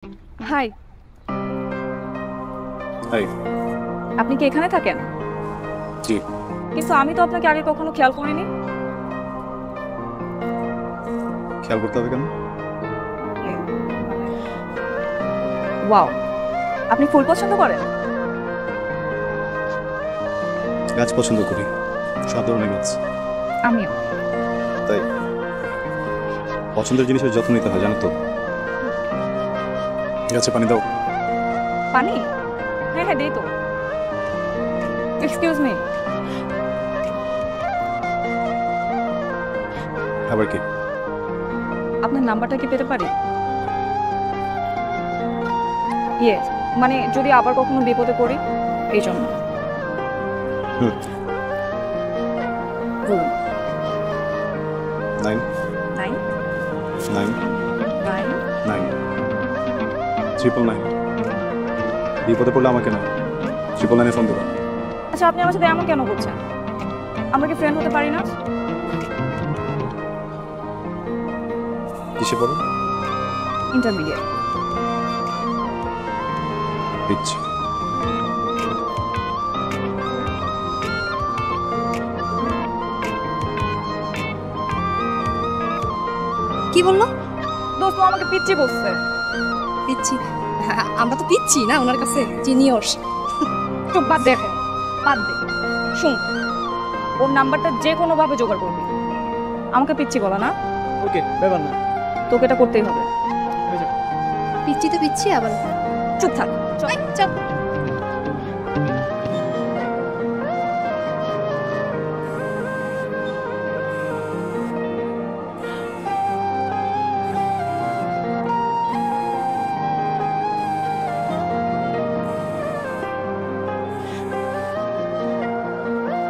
High. High. আপনি কি এখানে থাকেন? জি। কিন্তু আমি তো আপনাকে আগে কখনো খেয়াল করিনি। খেয়াল করতে হবে কেন? ওয়াও, আপনি ফুল পছন্দ করেন? গাছ পছন্দ করি, সব ধরনের গাছ। আমিও। তাই পছন্দের জিনিসের যত্ন নিতে হয়, জানো তো। গাছে পানি দাও। পানি? হ্যাঁ হ্যাঁ, দেই তো। Excuse me. আবার কি? আপনার নাম্বারটা কি পেতে পারি? ইয়েস, মানে যদি আবার কখনো বিপদে পড়ি এই জন্য। বলুন। 9 9 9 9 9 999। বিপদে পড়লে আমাকে না, 999 ফোন দেবো। আচ্ছা, আপনি আমার সাথে এমন কেন করছেন? আমরা কি ফ্রেন্ড হতে পারি না? কিসে পড়ো? ইন্টারমিডিয়েট। পিচ্ছি। কি বললো? দোস্ত আমাকে পিচ্ছি বলছে। পিচ্ছি? হ্যাঁ, আমরা তো পিচ্ছি না ওনার কাছে, জিনিয়স। চুপ, বাদ দে এখন, বাদ দে। শুন, ওর নাম্বারটা যে কোনো ভাবে জোগাড় করবি। আমাকে পিচ্ছি বলা না। ওকে, ব্যাপার না। তোকে এটা করতেই হবে। পিচ্ছি তো পিচ্ছি আবার। চুপ থাক। চল চল।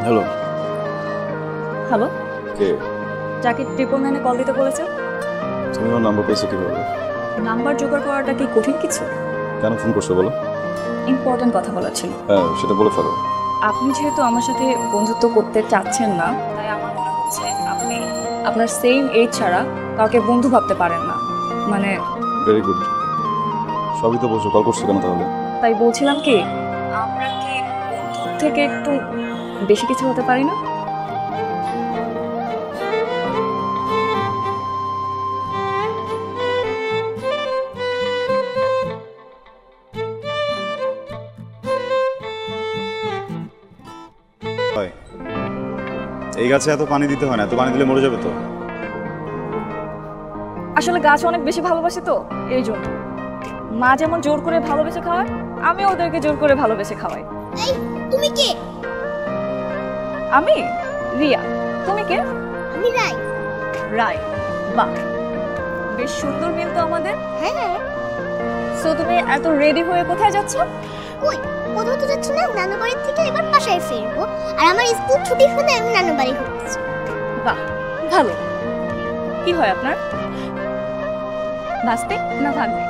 হ্যালো। হ্যালো, কে? যাকে 999 কল দিতে বলেছে। তুমি আমার নাম্বার পেয়েছো কিভাবে? নাম্বার জোগাড় করাটা কি কঠিন কিছু? কেন ফোন করছো বলো? ইম্পর্টেন্ট কথা বলার ছিল। হ্যাঁ, সেটা বলে ফেলো। আপনি যেহেতু আমার সাথে বন্ধুত্ব করতে চাচ্ছেন না, তাই আমার মনে হচ্ছে আপনি আপনার সেম এজ ছাড়া কাউকে বন্ধু ভাবতে পারেন না। মানে ভেরি গুড। সবই তো বলছো, কল করছো কেন তাহলে? তাই বলছিলাম কি, আমরা কি বন্ধুর থেকে একটু বেশি কিছু হতে পারি না? হয়। এই গাছে এত পানি দিতে হয় না, এত পানি দিলে মরে যাবে তো। আসলে গাছ অনেক বেশি ভালোবাসে তো, এই জন্য। মা যেমন জোর করে ভালোবেসে খাওয়ায়, আমি ওদেরকে জোর করে ভালোবেসে খাওয়াই। এই, তুমি কে? আমি রিয়া। তুমি কে? আমি রাই। রায়। বাহ, বেশ সুন্দর মিল তো আমাদের। হ্যাঁ। সো তুমি এত রেডি হয়ে কোথায় যাচ্ছ? কই, কোথাও তো যাচ্ছি না, নানু বাড়ির থেকে এবার বাসায় ফিরবো। আর আমার স্কুল ছুটি হলে আমি নানু বাড়ি ঘুরতেছি। বাহ, ভালো। কি হয় আপনার? নাচতে না ভাগতে?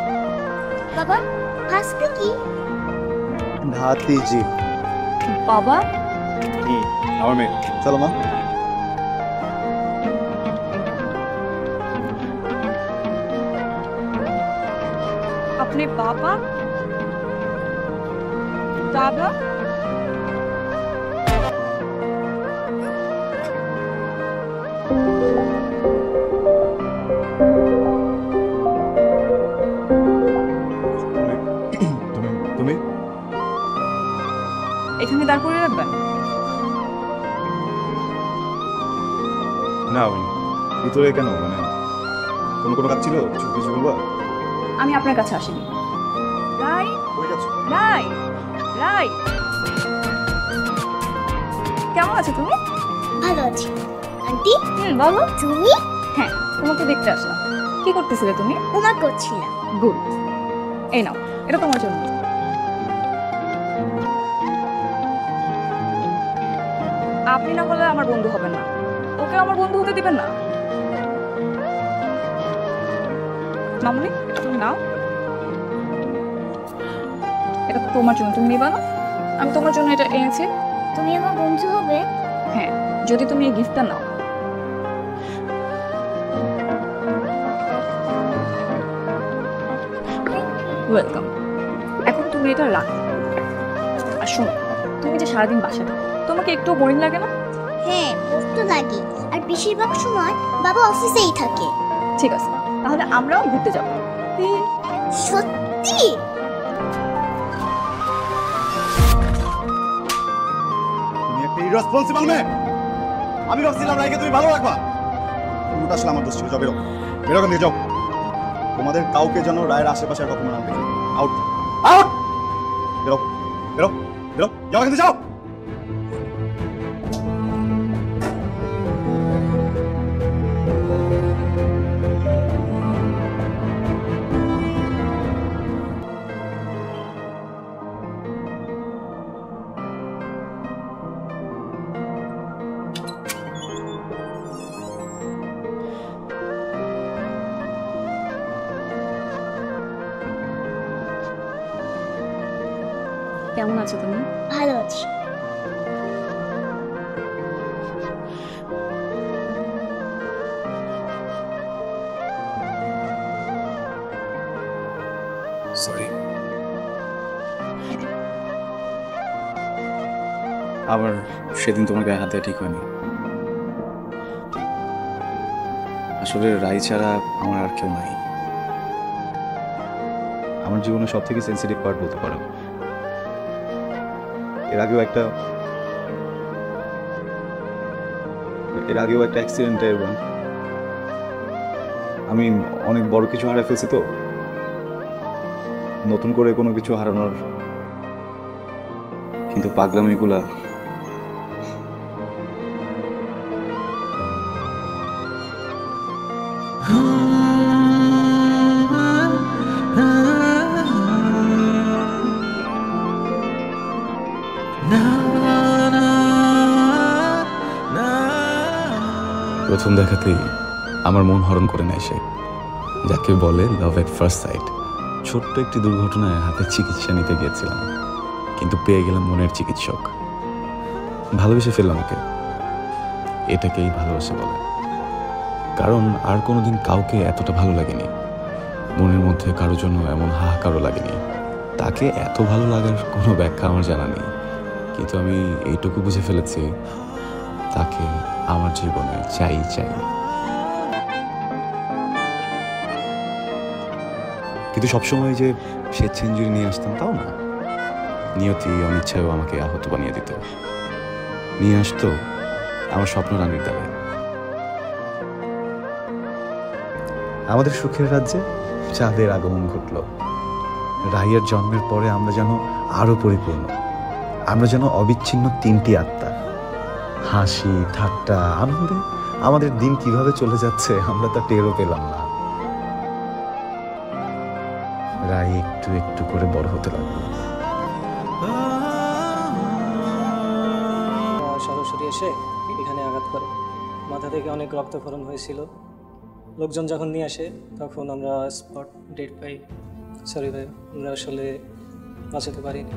বাবা, আজকে কি? ভাতিজি। বাবা, আমার মেয়ে। চলো মা। আপনি বাবা? দাদা? তুমি তুমি এখানে দাঁড় করিয়ে রাখবেন? না, ভিতরে কেন? মানে কোনো কাজ ছিল? কিছু বলবা? আমি আপনার কাছে আসিনি। রাই, কই যাচ্ছ? রাই, রাই, কেমন আছো তুমি? ভালো আছি। আন্টি, বলো। তুমি? হ্যাঁ, তোমাকে দেখতে আসলাম। কি করতেছিলে তুমি? হোমওয়ার্ক করছিলাম। গুড। এই নাও, এটা তোমার জন্য। আপনি না হলে আমার বন্ধু হবেন না, ওকে আমার বন্ধু হতে দিবেন না। মামুনি, তুমি নাও। এটা তো তোমার জন্য, তুমি নিবা না? আমি তোমার জন্য এটা এনেছি। তুমি আমার বন্ধু হবে? হ্যাঁ, যদি তুমি এই গিফটটা নাও। ওয়েলকাম। এখন তুমি এটা রাখো। আর শোনো, তুমি যে সারাদিন বাসায় থাকো, তোমাকে একটু বোরিং লাগে না? হ্যাঁ, বোর তো লাগে। আর বেশিরভাগ সময় বাবা অফিসেই থাকে। ঠিক আছে, তাহলে আমরাও ঘুরতে যাবো। সত্যি? তুমি একটা ইররেসপন্সিবল মেয়ে। আমি ভাবছিলাম রাইকে তুমি ভালো রাখবা। পুরোটা আসলে আমার দোষ ছিল। যাও বেরো, বেরো এখান থেকে যাও। তোমাদের কাউকে যেন রায়ের আশেপাশে আর কখনো না দেখি। আউট, আউট, বেরো, বেরো, বেরো, যাও এখান থেকে যাও। কেমন আছো তুমি? ভালো আছি। সরি। আবার সেদিন তোমার গায়ে হাত দেওয়া ঠিক হয়নি। আসলে রাই ছাড়া আমার আর কেউ নাই। আমার জীবনের সব থেকে সেন্সিটিভ পার্ট বলতে পারো। এর আগেও একটা অ্যাক্সিডেন্টে আমি অনেক বড় কিছু হারিয়ে ফেলছি। তো নতুন করে কোনো কিছু হারানোর কিন্তু পাগলামিগুলা প্রথম দেখাতেই আমার মন হরণ করে নেয় সে, যাকে বলে লাভ এট ফার্স্ট সাইট। ছোট্ট একটি দুর্ঘটনায় হাতে চিকিৎসা নিতে গিয়েছিলাম, কিন্তু পেয়ে গেলাম মনের চিকিৎসক। ভালোবেসে ফেললাম ওকে। এটাকেই ভালোবাসা বলে। কারণ আর কোনোদিন কাউকে এতটা ভালো লাগেনি। মনের মধ্যে কারোর জন্য এমন হাহাকারও লাগেনি। তাকে এত ভালো লাগার কোনো ব্যাখ্যা আমার জানা নেই, কিন্তু আমি এইটুকু বুঝে ফেলেছি, তাকে আমার জীবনে চাই চাই। কিন্তু সবসময় যে সে সেঞ্চুরি নিয়ে আসতাম তাও না। নিয়তি অনিচ্ছায়ও আমাকে আহত বানিয়ে দিত। নিয়ে আসতো আমার স্বপ্ন রানীর দ্বারে। আমাদের সুখের রাজ্যে চাঁদের আগমন ঘটল। রাইয়ের জন্মের পরে আমরা যেন আরো পরিপূর্ণ। আমরা যেন অবিচ্ছিন্ন তিনটি আত্মা। হাসি, ঠাট্টা, আনন্দে আমাদের দিন কিভাবে চলে যাচ্ছে আমরা তা টেরও পেলাম না। রাই একটু একটু করে বড় হতে লাগলো। সরাসরি এসে এখানে আঘাত করে। মাথা থেকে অনেক রক্তক্ষরণ হয়েছিল। লোকজন যখন নিয়ে আসে তখন আমরা স্পট ডেট পাই। সরি ভাই, আমরা আসলে বাঁচাতে পারিনি।